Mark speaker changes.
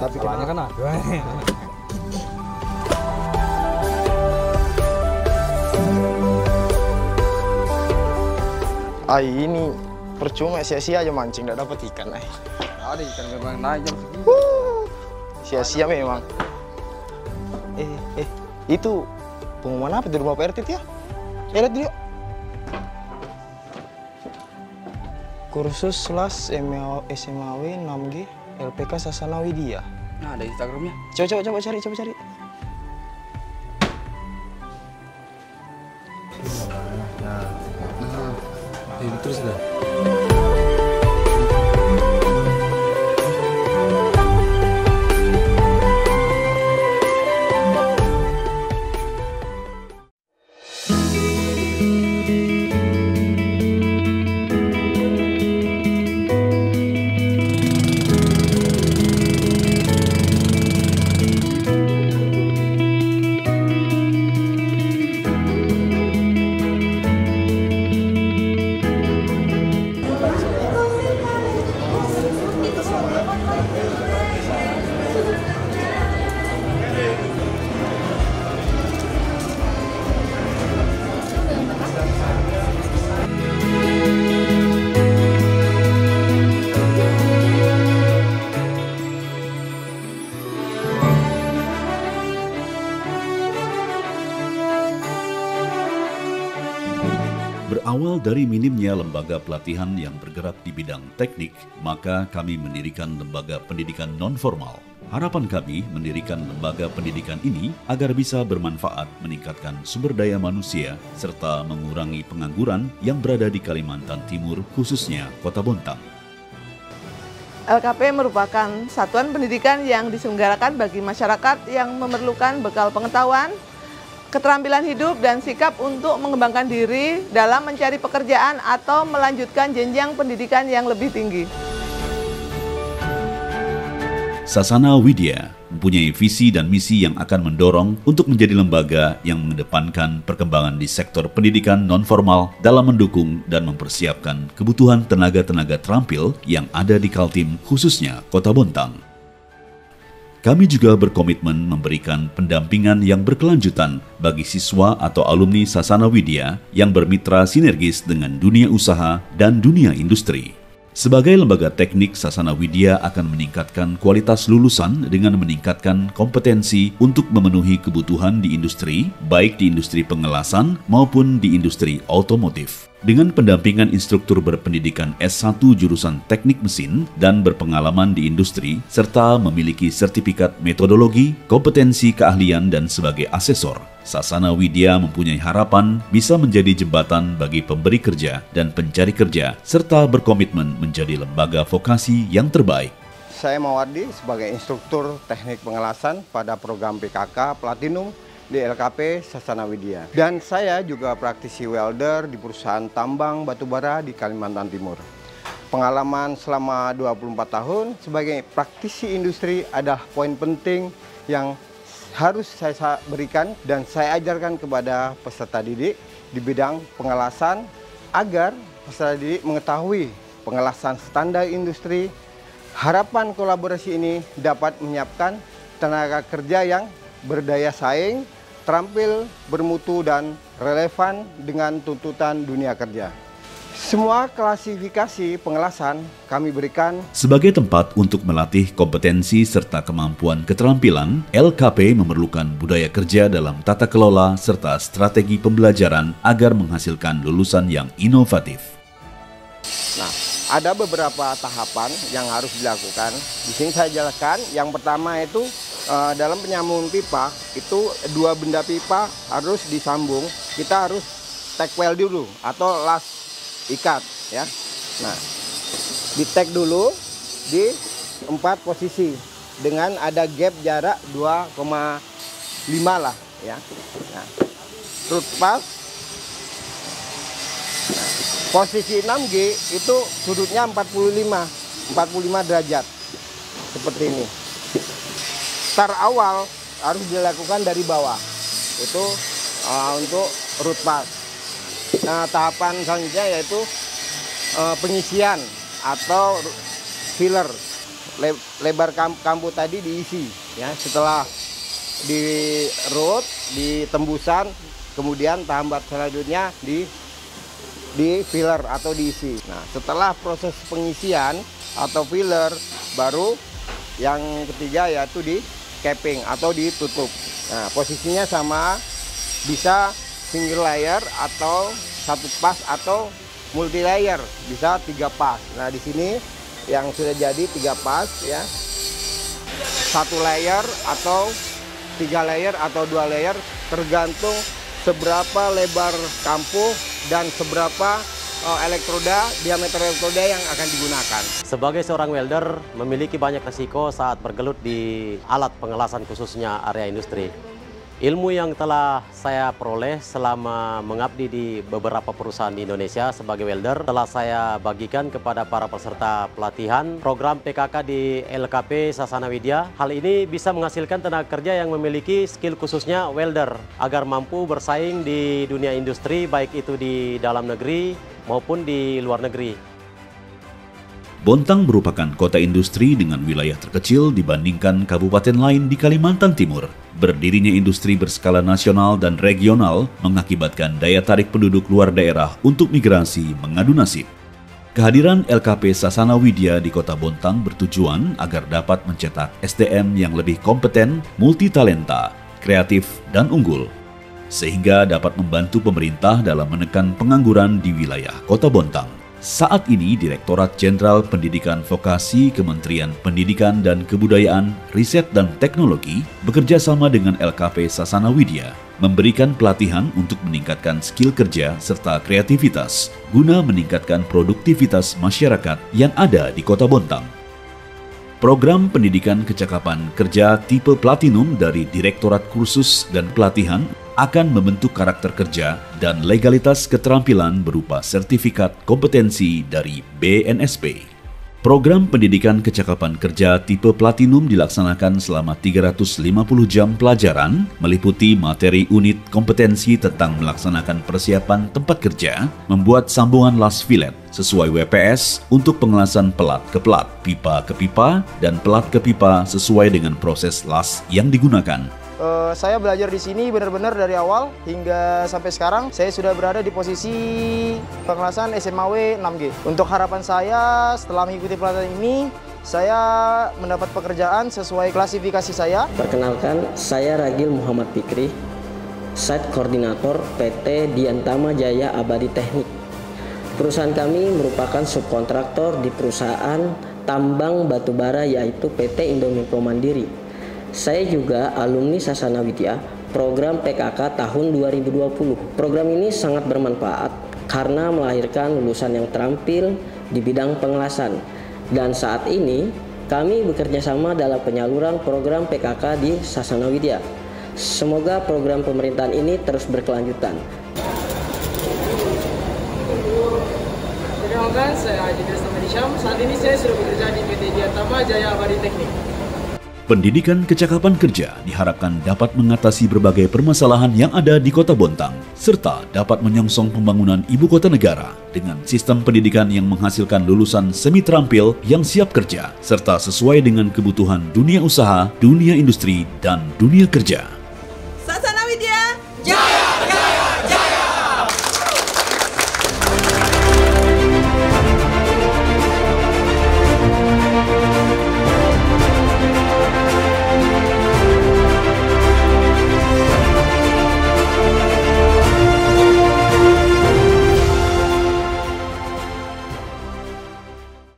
Speaker 1: Tapi
Speaker 2: salahnya kan ada.
Speaker 1: Ini percuma, sia-sia aja mancing, nggak dapat ikan.
Speaker 2: Ada ikan memang naik jam segini.
Speaker 1: Sia-sia memang. Itu pengumuman apa di rumah Pak RT ya? Lihat dulu. Kursus SMAW 6G LPK Sasana Widya.
Speaker 2: Nah, ada Instagramnya.
Speaker 1: Coba cari.
Speaker 2: Ini terus dah.
Speaker 3: Berawal dari minimnya lembaga pelatihan yang bergerak di bidang teknik, maka kami mendirikan lembaga pendidikan non-formal. Harapan kami mendirikan lembaga pendidikan ini agar bisa bermanfaat meningkatkan sumber daya manusia serta mengurangi pengangguran yang berada di Kalimantan Timur, khususnya Kota Bontang.
Speaker 4: LKP merupakan satuan pendidikan yang diselenggarakan bagi masyarakat yang memerlukan bekal pengetahuan, keterampilan hidup, dan sikap untuk mengembangkan diri dalam mencari pekerjaan atau melanjutkan jenjang pendidikan yang lebih tinggi.
Speaker 3: Sasana Widya mempunyai visi dan misi yang akan mendorong untuk menjadi lembaga yang mengedepankan perkembangan di sektor pendidikan non-formal dalam mendukung dan mempersiapkan kebutuhan tenaga-tenaga terampil yang ada di Kaltim, khususnya Kota Bontang. Kami juga berkomitmen memberikan pendampingan yang berkelanjutan bagi siswa atau alumni Sasana Widya yang bermitra sinergis dengan dunia usaha dan dunia industri. Sebagai lembaga teknik, Sasana Widya akan meningkatkan kualitas lulusan dengan meningkatkan kompetensi untuk memenuhi kebutuhan di industri, baik di industri pengelasan maupun di industri otomotif. Dengan pendampingan instruktur berpendidikan S1 jurusan teknik mesin dan berpengalaman di industri, serta memiliki sertifikat metodologi, kompetensi keahlian, dan sebagai asesor, Sasana Widya mempunyai harapan bisa menjadi jembatan bagi pemberi kerja dan pencari kerja, serta berkomitmen menjadi lembaga vokasi yang terbaik.
Speaker 5: Saya Mawardi sebagai instruktur teknik pengelasan pada program PKK Platinum di LKP Sasana Widya. Dan saya juga praktisi welder di perusahaan tambang batubara di Kalimantan Timur. Pengalaman selama 24 tahun sebagai praktisi industri adalah poin penting yang harus saya berikan dan saya ajarkan kepada peserta didik di bidang pengelasan agar peserta didik mengetahui pengelasan standar industri. Harapan kolaborasi ini dapat menyiapkan tenaga kerja yang berdaya saing, terampil, bermutu, dan relevan dengan tuntutan dunia kerja. Semua klasifikasi pengelasan kami berikan
Speaker 3: sebagai tempat untuk melatih kompetensi serta kemampuan keterampilan. LKP memerlukan budaya kerja dalam tata kelola serta strategi pembelajaran agar menghasilkan lulusan yang inovatif.
Speaker 5: Nah, ada beberapa tahapan yang harus dilakukan. Di sini saya jelaskan. Yang pertama itu dalam penyambungan pipa itu dua benda pipa harus disambung. Kita harus tack weld dulu atau las ikat ya. Nah, di tack dulu di 4 posisi dengan ada gap jarak 2,5 lah ya. Nah, root pass. Nah, posisi 6G itu sudutnya 45 derajat seperti ini. Start awal harus dilakukan dari bawah. Itu untuk root pass. Nah, tahapan selanjutnya yaitu pengisian atau filler. lebar kambu tadi diisi ya. Setelah di root, di tembusan, kemudian tahap selanjutnya di filler atau diisi. Nah, setelah proses pengisian atau filler, baru yang ketiga yaitu di capping atau ditutup. Nah, posisinya sama, bisa single layer atau satu pas atau multi layer, bisa 3 pas. Nah, di sini yang sudah jadi 3 pas ya, 1 layer atau 3 layer atau 2 layer, tergantung seberapa lebar kampu dan seberapa diameter elektroda yang akan digunakan.
Speaker 6: Sebagai seorang welder, memiliki banyak resiko saat bergelut di alat pengelasan khususnya area industri. Ilmu yang telah saya peroleh selama mengabdi di beberapa perusahaan di Indonesia sebagai welder telah saya bagikan kepada para peserta pelatihan program PKK di LKP Sasana Widya. Hal ini bisa menghasilkan tenaga kerja yang memiliki skill khususnya welder agar mampu bersaing di dunia industri, baik itu di dalam negeri maupun di luar negeri.
Speaker 3: Bontang merupakan kota industri dengan wilayah terkecil dibandingkan kabupaten lain di Kalimantan Timur. Berdirinya industri berskala nasional dan regional mengakibatkan daya tarik penduduk luar daerah untuk migrasi mengadu nasib. Kehadiran LKP Sasana Widya di Kota Bontang bertujuan agar dapat mencetak SDM yang lebih kompeten, multitalenta, kreatif, dan unggul, sehingga dapat membantu pemerintah dalam menekan pengangguran di wilayah Kota Bontang. Saat ini Direktorat Jenderal Pendidikan Vokasi Kementerian Pendidikan dan Kebudayaan, Riset dan Teknologi bekerja sama dengan LKP Sasana Widya memberikan pelatihan untuk meningkatkan skill kerja serta kreativitas guna meningkatkan produktivitas masyarakat yang ada di Kota Bontang. Program Pendidikan Kecakapan Kerja tipe Platinum dari Direktorat Kursus dan Pelatihan akan membentuk karakter kerja dan legalitas keterampilan berupa sertifikat kompetensi dari BNSP. Program Pendidikan Kecakapan Kerja tipe Platinum dilaksanakan selama 350 jam pelajaran, meliputi materi unit kompetensi tentang melaksanakan persiapan tempat kerja, membuat sambungan las fillet sesuai WPS untuk pengelasan pelat ke pelat, pipa ke pipa, dan pelat ke pipa sesuai dengan proses las yang digunakan.
Speaker 7: Saya belajar di sini benar-benar dari awal hingga sampai sekarang saya sudah berada di posisi pengelasan SMAW 6G. Untuk harapan saya setelah mengikuti pelatihan ini, saya mendapat pekerjaan sesuai klasifikasi saya.
Speaker 8: Perkenalkan, saya Ragil Muhammad Fikri, Site Koordinator PT Diantama Jaya Abadi Teknik. Perusahaan kami merupakan subkontraktor di perusahaan tambang batubara yaitu PT Indomilko Mandiri. Saya juga alumni Sasana Widya, program PKK tahun 2020. Program ini sangat bermanfaat karena melahirkan lulusan yang terampil di bidang pengelasan. Dan saat ini kami bekerja sama dalam penyaluran program PKK di Sasana Widya. Semoga program pemerintahan ini terus berkelanjutan.
Speaker 7: Perkenalkan, saya Haji Desta Medisham. Saat ini saya sudah bekerja di PT Diantama Jaya Abadi Teknik.
Speaker 3: Pendidikan kecakapan kerja diharapkan dapat mengatasi berbagai permasalahan yang ada di Kota Bontang, serta dapat menyongsong pembangunan ibu kota negara dengan sistem pendidikan yang menghasilkan lulusan semi terampil yang siap kerja, serta sesuai dengan kebutuhan dunia usaha, dunia industri, dan dunia kerja.